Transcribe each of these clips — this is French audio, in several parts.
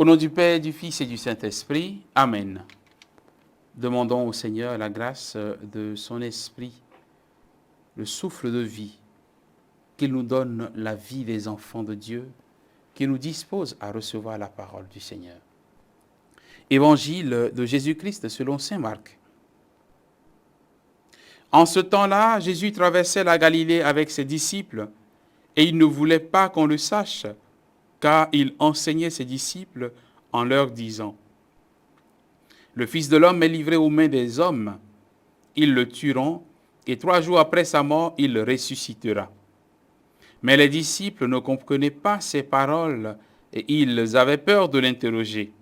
Au nom du Père, du Fils et du Saint-Esprit, Amen. Demandons au Seigneur la grâce de son Esprit, le souffle de vie, qu'il nous donne la vie des enfants de Dieu, qui nous dispose à recevoir la parole du Seigneur. Évangile de Jésus-Christ selon saint Marc. En ce temps-là, Jésus traversait la Galilée avec ses disciples, et il ne voulait pas qu'on le sache, car il enseignait ses disciples en leur disant : le Fils de l'homme est livré aux mains des hommes, ils le tueront, et 3 jours après sa mort, il ressuscitera. Mais les disciples ne comprenaient pas ces paroles, et ils avaient peur de l'interroger.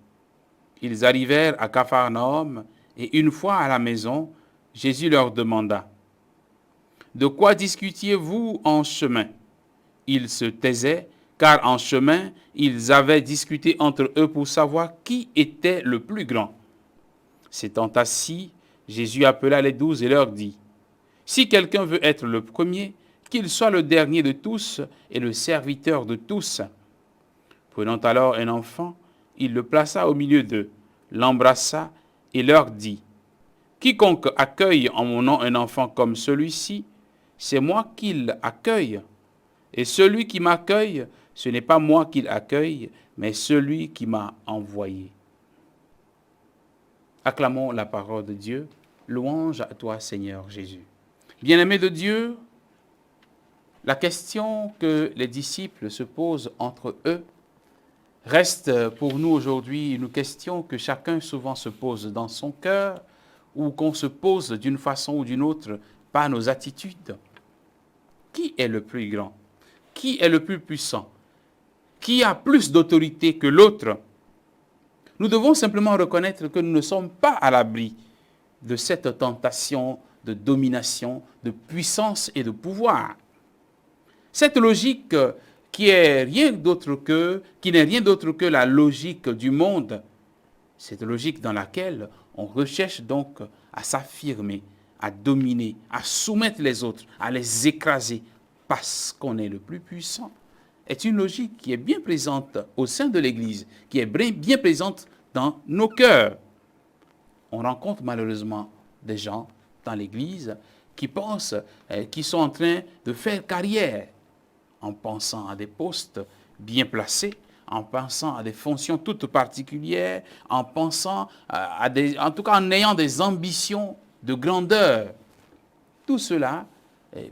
Ils arrivèrent à Capharnaüm, et une fois à la maison, Jésus leur demanda : de quoi discutiez-vous en chemin ? Ils se taisaient, car en chemin, ils avaient discuté entre eux pour savoir qui était le plus grand. S'étant assis, Jésus appela les 12 et leur dit : si quelqu'un veut être le premier, qu'il soit le dernier de tous et le serviteur de tous. Prenant alors un enfant, il le plaça au milieu d'eux, l'embrassa et leur dit : quiconque accueille en mon nom un enfant comme celui-ci, c'est moi qu'il accueille. Et celui qui m'accueille, ce n'est pas moi qu'il accueille, mais celui qui m'a envoyé. Acclamons la parole de Dieu. Louange à toi, Seigneur Jésus. Bien-aimés de Dieu, la question que les disciples se posent entre eux reste pour nous aujourd'hui une question que chacun souvent se pose dans son cœur ou qu'on se pose d'une façon ou d'une autre par nos attitudes. Qui est le plus grand ? Qui est le plus puissant ? Qui a plus d'autorité que l'autre ? Nous devons simplement reconnaître que nous ne sommes pas à l'abri de cette tentation de domination, de puissance et de pouvoir. Cette logique qui n'est rien d'autre que la logique du monde, cette logique dans laquelle on recherche donc à s'affirmer, à dominer, à soumettre les autres, à les écraser parce qu'on est le plus puissant, est une logique qui est bien présente au sein de l'Église, qui est bien présente dans nos cœurs. On rencontre malheureusement des gens dans l'Église qui pensent, qui sont en train de faire carrière en pensant à des postes bien placés, en pensant à des fonctions toutes particulières, en pensant en tout cas en ayant des ambitions de grandeur. Tout cela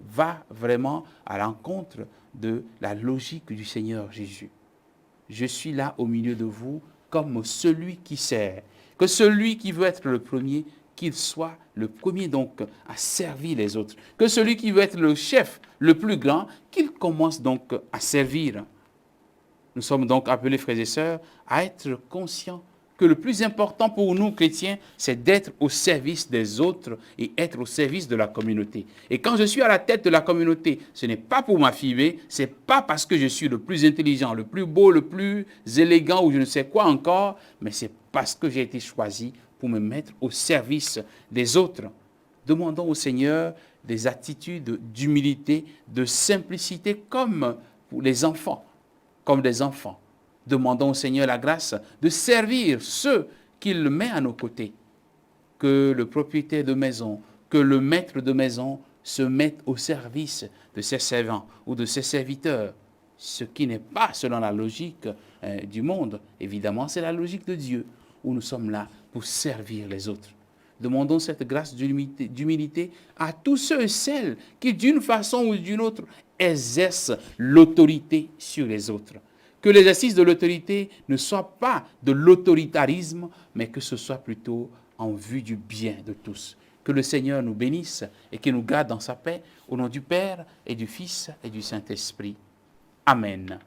va vraiment à l'encontre de la logique du Seigneur Jésus. Je suis là au milieu de vous comme celui qui sert. Que celui qui veut être le premier, qu'il soit le premier donc à servir les autres. Que celui qui veut être le chef, le plus grand, qu'il commence donc à servir. Nous sommes donc appelés, frères et sœurs, à être conscients que le plus important pour nous, chrétiens, c'est d'être au service des autres et être au service de la communauté. Et quand je suis à la tête de la communauté, ce n'est pas pour m'affirmer, ce n'est pas parce que je suis le plus intelligent, le plus beau, le plus élégant ou je ne sais quoi encore, mais c'est parce que j'ai été choisi pour me mettre au service des autres. Demandons au Seigneur des attitudes d'humilité, de simplicité comme pour les enfants, comme des enfants. Demandons au Seigneur la grâce de servir ceux qu'il met à nos côtés. Que le propriétaire de maison, que le maître de maison se mette au service de ses servants ou de ses serviteurs. Ce qui n'est pas selon la logique du monde. Évidemment, c'est la logique de Dieu, où nous sommes là pour servir les autres. Demandons cette grâce d'humilité à tous ceux et celles qui, d'une façon ou d'une autre, exercent l'autorité sur les autres. Que l'exercice de l'autorité ne soit pas de l'autoritarisme, mais que ce soit plutôt en vue du bien de tous. Que le Seigneur nous bénisse et qu'il nous garde dans sa paix, au nom du Père et du Fils et du Saint-Esprit. Amen.